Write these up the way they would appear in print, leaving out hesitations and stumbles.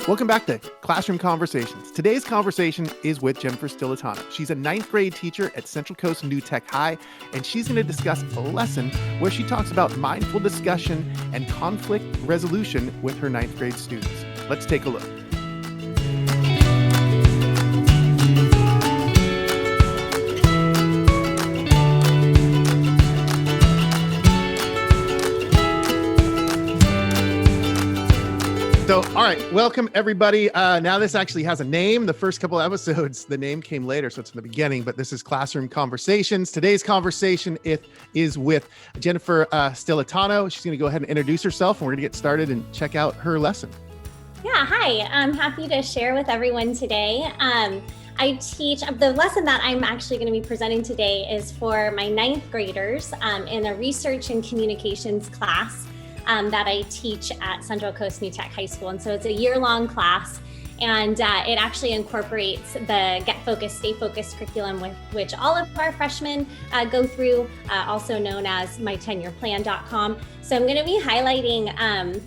Welcome back to Classroom Conversations. Today's conversation is with Jennifer Stillittano. She's a ninth grade teacher at Central Coast New Tech High, and she's going to discuss a lesson where she talks about mindful discussion and conflict resolution with her ninth grade students. Let's take a look. So, all right, welcome everybody. Now this actually has a name. The first couple of episodes, the name came later, so it's in the beginning, but this is Classroom Conversations. Today's conversation is with Jennifer Stillittano. She's gonna go ahead and introduce herself, and we're gonna get started and check out her lesson. Yeah, hi, I'm happy to share with everyone today. I teach, the lesson that I'm actually going to be presenting today is for my ninth graders in a research and communications class that I teach at Central Coast New Tech High School. And so it's a year-long class, and it actually incorporates the Get Focused, Stay Focused curriculum, with which all of our freshmen go through, also known as mytenureplan.com. So I'm going to be highlighting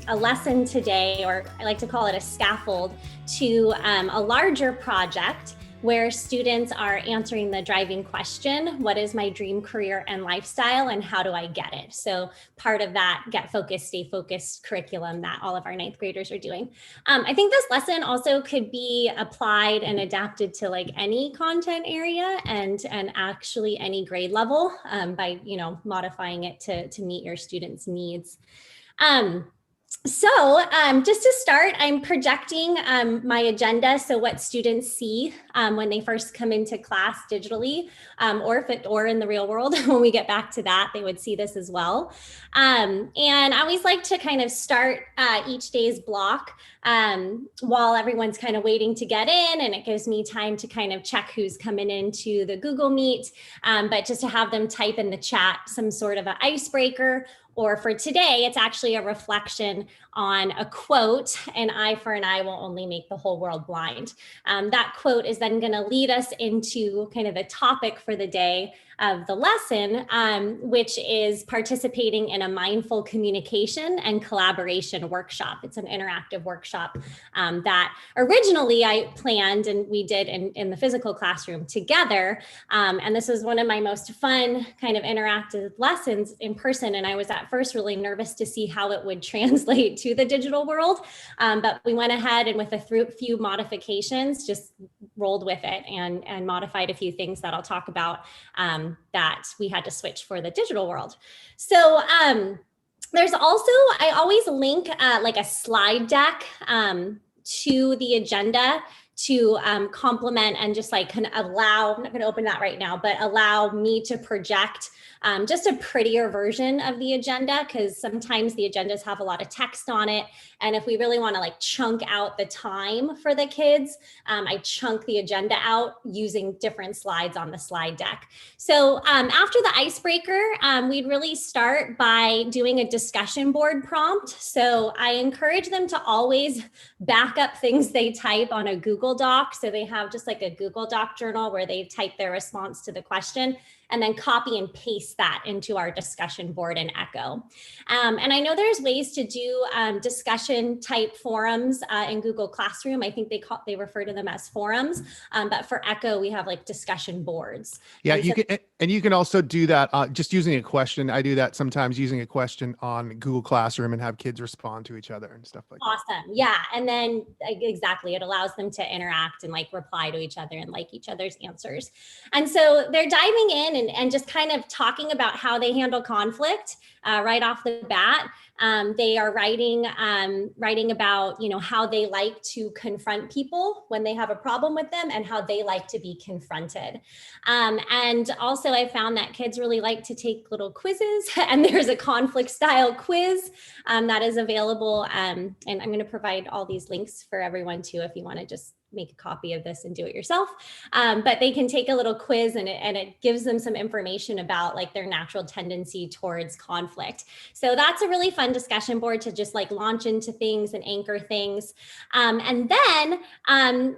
a lesson today, or I like to call it a scaffold, to a larger project where students are answering the driving question: what is my dream career and lifestyle, and how do I get it? So part of that Get Focused, Stay Focused curriculum that all of our ninth graders are doing. I think this lesson also could be applied and adapted to like any content area and actually any grade level by modifying it to meet your students' needs. So just to start, I'm projecting my agenda. So what students see when they first come into class digitally, or in the real world, when we get back to that, they would see this as well. And I always like to kind of start each day's block while everyone's kind of waiting to get in, and it gives me time to kind of check who's coming into the Google Meet, but just to have them type in the chat some sort of an icebreaker. Or for today, it's actually a reflection on a quote: an eye for an eye will only make the whole world blind. That quote is then going to lead us into kind of a topic for the day of the lesson, which is participating in a mindful communication and collaboration workshop. It's an interactive workshop that originally I planned and we did in the physical classroom together. And this was one of my most fun kind of interactive lessons in person. And I was at first really nervous to see how it would translate to the digital world. But we went ahead and with a few modifications, just rolled with it and modified a few things that I'll talk about that we had to switch for the digital world. So there's also, I always link like a slide deck to the agenda to complement and just like kind of allow, I'm not going to open that right now, but allow me to project just a prettier version of the agenda, because sometimes the agendas have a lot of text on it. And if we really want to like chunk out the time for the kids, I chunk the agenda out using different slides on the slide deck. So after the icebreaker, we'd really start by doing a discussion board prompt. So I encourage them to always back up things they type on a Google Doc. So they have just like a Google Doc journal where they type their response to the question, and then copy and paste that into our discussion board in Echo. And I know there's ways to do discussion type forums in Google Classroom. I think they refer to them as forums, but for Echo, we have like discussion boards. Yeah, you can also do that just using a question. I do that sometimes using a question on Google Classroom and have kids respond to each other and stuff like that. Awesome. Yeah. And then exactly, it allows them to interact and like reply to each other and like each other's answers. And so they're diving in and just kind of talking about how they handle conflict right off the bat. They are writing about, how they like to confront people when they have a problem with them and how they like to be confronted. And also I found that kids really like to take little quizzes, and there's a conflict style quiz that is available. And I'm going to provide all these links for everyone too, if you want to just make a copy of this and do it yourself. But they can take a little quiz, and it gives them some information about like their natural tendency towards conflict. So that's a really fun fun discussion board to just like launch into things and anchor things. And then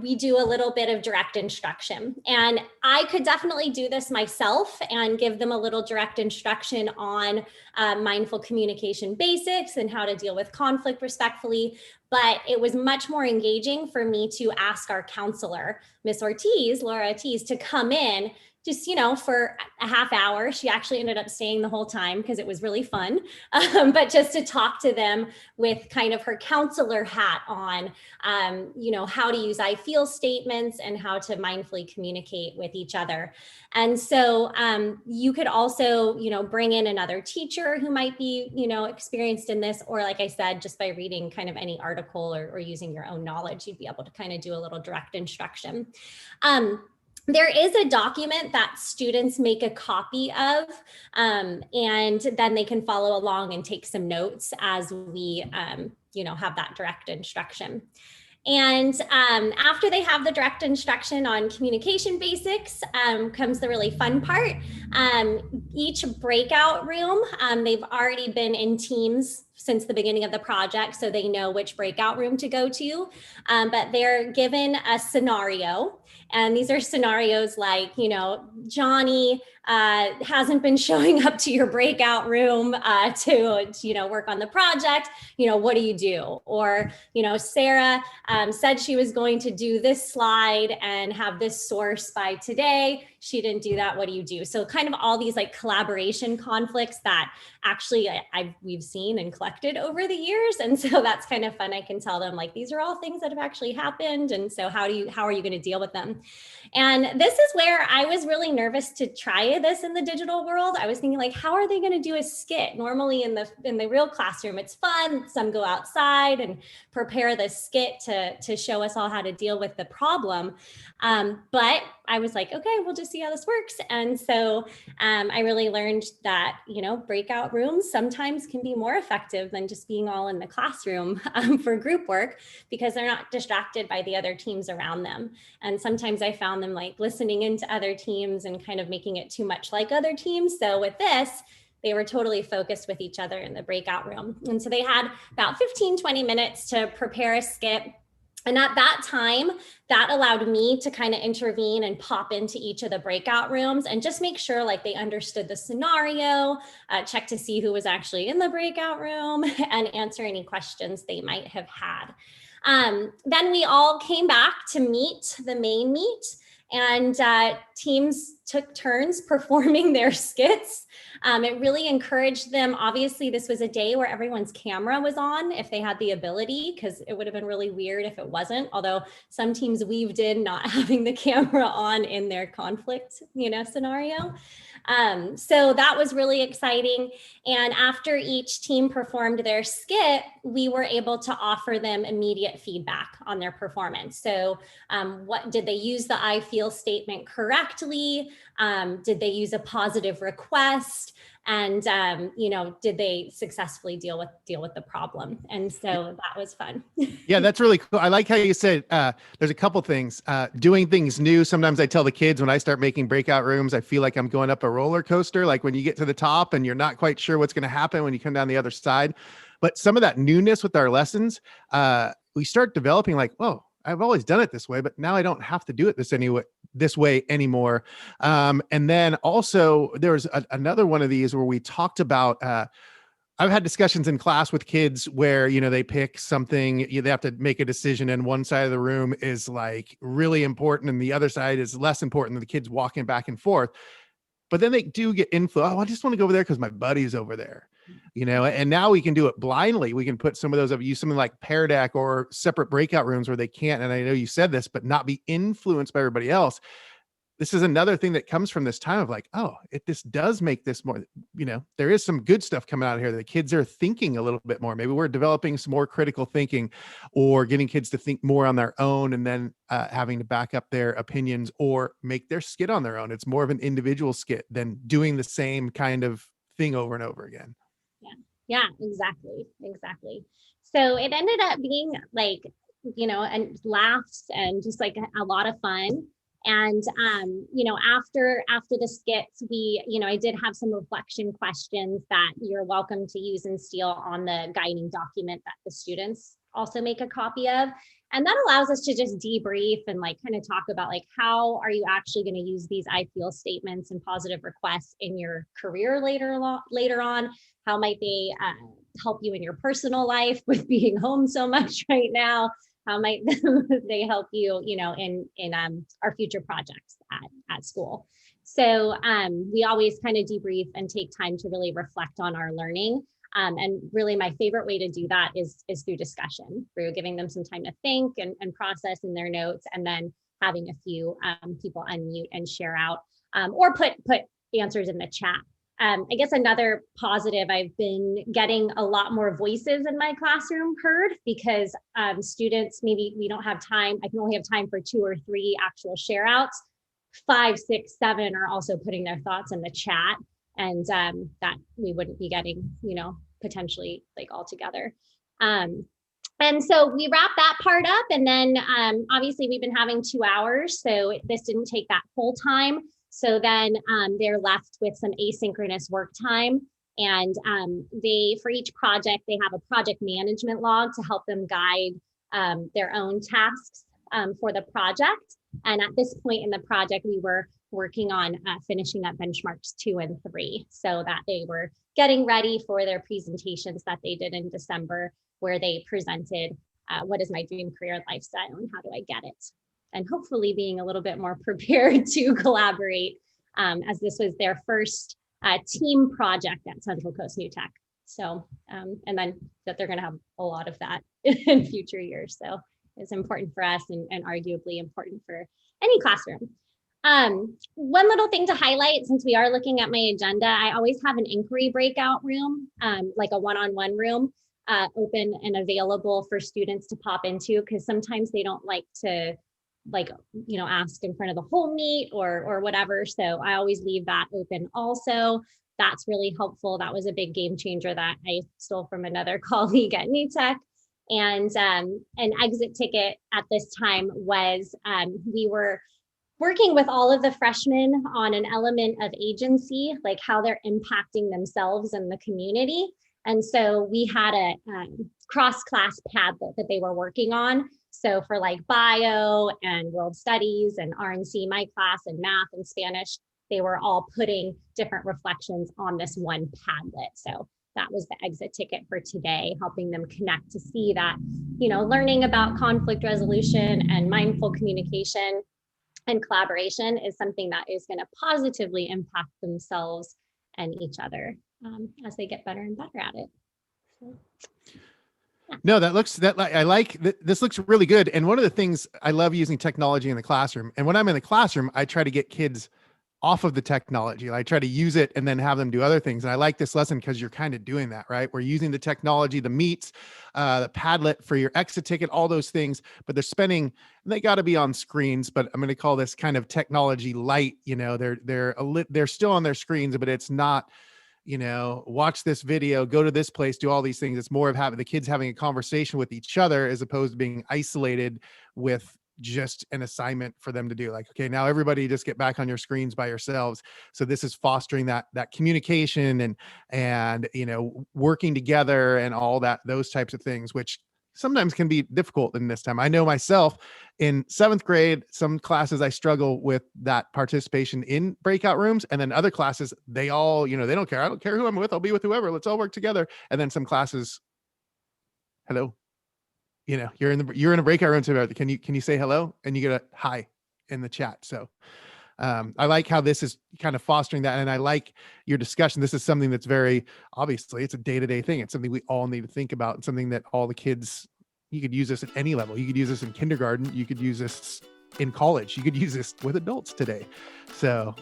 we do a little bit of direct instruction, and I could definitely do this myself and give them a little direct instruction on mindful communication basics and how to deal with conflict respectfully. But it was much more engaging for me to ask our counselor, Miss Ortiz, Laura Ortiz, to come in just, for a half hour. She actually ended up staying the whole time because it was really fun. But just to talk to them with kind of her counselor hat on, how to use I feel statements and how to mindfully communicate with each other. And so you could also, bring in another teacher who might be, experienced in this, or like I said, just by reading kind of any article or using your own knowledge, you'd be able to kind of do a little direct instruction. There is a document that students make a copy of, and then they can follow along and take some notes as we, have that direct instruction. And after they have the direct instruction on communication basics, comes the really fun part. Each breakout room, they've already been in teams since the beginning of the project, so they know which breakout room to go to, but they're given a scenario. And these are scenarios like, Johnny hasn't been showing up to your breakout room to work on the project. What do you do? Or, Sarah said she was going to do this slide and have this source by today. She didn't do that. What do you do? So kind of all these like collaboration conflicts that actually we've seen and collected over the years. And so that's kind of fun. I can tell them like, these are all things that have actually happened. And so how are you going to deal with them? And this is where I was really nervous to try this in the digital world. I was thinking like, how are they going to do a skit? Normally in the real classroom, it's fun. Some go outside and prepare the skit to show us all how to deal with the problem. But I was like, okay, we'll just see how this works. And so I really learned that, breakout rooms sometimes can be more effective than just being all in the classroom for group work, because they're not distracted by the other teams around them. And sometimes I found them like listening into other teams and kind of making it too much like other teams. So with this, they were totally focused with each other in the breakout room. And so they had about 15-20 minutes to prepare a skit. And at that time, that allowed me to kind of intervene and pop into each of the breakout rooms and just make sure like they understood the scenario, check to see who was actually in the breakout room, and answer any questions they might have had. Then we all came back to meet the main meet, and teams took turns performing their skits. It really encouraged them. Obviously, this was a day where everyone's camera was on if they had the ability, because it would have been really weird if it wasn't, although some teams weaved in not having the camera on in their conflict, scenario. So that was really exciting. And after each team performed their skit, we were able to offer them immediate feedback on their performance. So what did they use the I feel statement correctly? Did they use a positive request? And did they successfully deal with the problem? And so that was fun. Yeah, that's really cool. I like how you said there's a couple things. Doing things new. Sometimes I tell the kids when I start making breakout rooms, I feel like I'm going up a roller coaster. Like when you get to the top and you're not quite sure what's going to happen when you come down the other side. But some of that newness with our lessons, we start developing like, whoa, I've always done it this way, but now I don't have to do it this way anymore. And then also there was another one of these where we talked about, I've had discussions in class with kids where, they pick something, they have to make a decision, and one side of the room is like really important and the other side is less important, and the kids walking back and forth. But then they do get influenced. Oh, I just want to go over there because my buddy's over there, and now we can do it blindly. We can put some of those, use something like Pear Deck or separate breakout rooms where they can't, and I know you said this, but not be influenced by everybody else. This is another thing that comes from this time of like, oh, this does make this more, there is some good stuff coming out of here. The kids are thinking a little bit more. Maybe we're developing some more critical thinking, or getting kids to think more on their own, and then having to back up their opinions or make their skit on their own. It's more of an individual skit than doing the same kind of thing over and over again. Yeah, exactly. So it ended up being like, and laughs and just like a lot of fun. And, after the skits, I did have some reflection questions that you're welcome to use and steal on the guiding document that the students also make a copy of. And that allows us to just debrief and kind of talk about how are you actually going to use these I feel statements and positive requests in your career later on? How might they help you in your personal life with being home so much right now? How might they help you, in our future projects at school? So we always kind of debrief and take time to really reflect on our learning. And really my favorite way to do that is through discussion, through giving them some time to think and process in their notes, and then having a few people unmute and share out or put answers in the chat. I guess another positive, I've been getting a lot more voices in my classroom heard, because students, maybe we don't have time. I can only have time for 2 or 3 actual share outs. 5, 6, 7 are also putting their thoughts in the chat, and that we wouldn't be getting, potentially all together. And so we wrap that part up, and then obviously we've been having 2 hours, so this didn't take that whole time. So then they're left with some asynchronous work time, and for each project, they have a project management log to help them guide their own tasks for the project. And at this point in the project, we were working on finishing up benchmarks 2 and 3, so that they were getting ready for their presentations that they did in December, where they presented what is my dream career lifestyle and how do I get it? And hopefully being a little bit more prepared to collaborate, as this was their first team project at Central Coast New Tech. So, and then that they're going to have a lot of that in future years. So it's important for us, and arguably important for any classroom. One little thing to highlight, since we are looking at my agenda, I always have an inquiry breakout room, like a one-on-one room, open and available for students to pop into, because sometimes they don't like to ask in front of the whole meet or whatever. So I always leave that open also. That's really helpful. That was a big game changer that I stole from another colleague at New Tech. And an exit ticket at this time was we were working with all of the freshmen on an element of agency, like how they're impacting themselves and the community. And so we had a cross-class Padlet that they were working on. So for bio and world studies and RNC, my class, and math and Spanish, they were all putting different reflections on this one Padlet. So that was the exit ticket for today, helping them connect to see that, learning about conflict resolution and mindful communication and collaboration is something that is going to positively impact themselves and each other as they get better and better at it. So. No, this looks really good. And one of the things I love using technology in the classroom, and when I'm in the classroom, I try to get kids off of the technology. I try to use it and then have them do other things. And I like this lesson because you're kind of doing that, right? We're using the technology, the meets, the Padlet for your exit ticket, all those things, but they got to be on screens, but I'm going to call this kind of technology light. They're still on their screens, but it's not, watch this video, go to this place, do all these things. It's more of having the kids having a conversation with each other, as opposed to being isolated with just an assignment for them to do. Okay, now everybody just get back on your screens by yourselves. So this is fostering that communication and working together and all those types of things, which sometimes can be difficult in this time. I know myself in 7th grade, some classes I struggle with that participation in breakout rooms, and then other classes, they all, they don't care. I don't care who I'm with. I'll be with whoever. Let's all work together. And then some classes, hello, you're in a breakout room together. Can you say hello? And you get a hi in the chat. So I like how this is kind of fostering that. And I like your discussion. This is something that's very, obviously it's a day-to-day thing. It's something we all need to think about, and something that all the kids, you could use this at any level. You could use this in kindergarten. You could use this in college. You could use this with adults today. So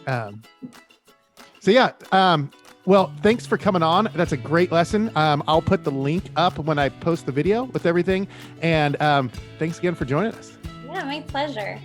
yeah. Well, thanks for coming on. That's a great lesson. I'll put the link up when I post the video with everything. And thanks again for joining us. Yeah, my pleasure.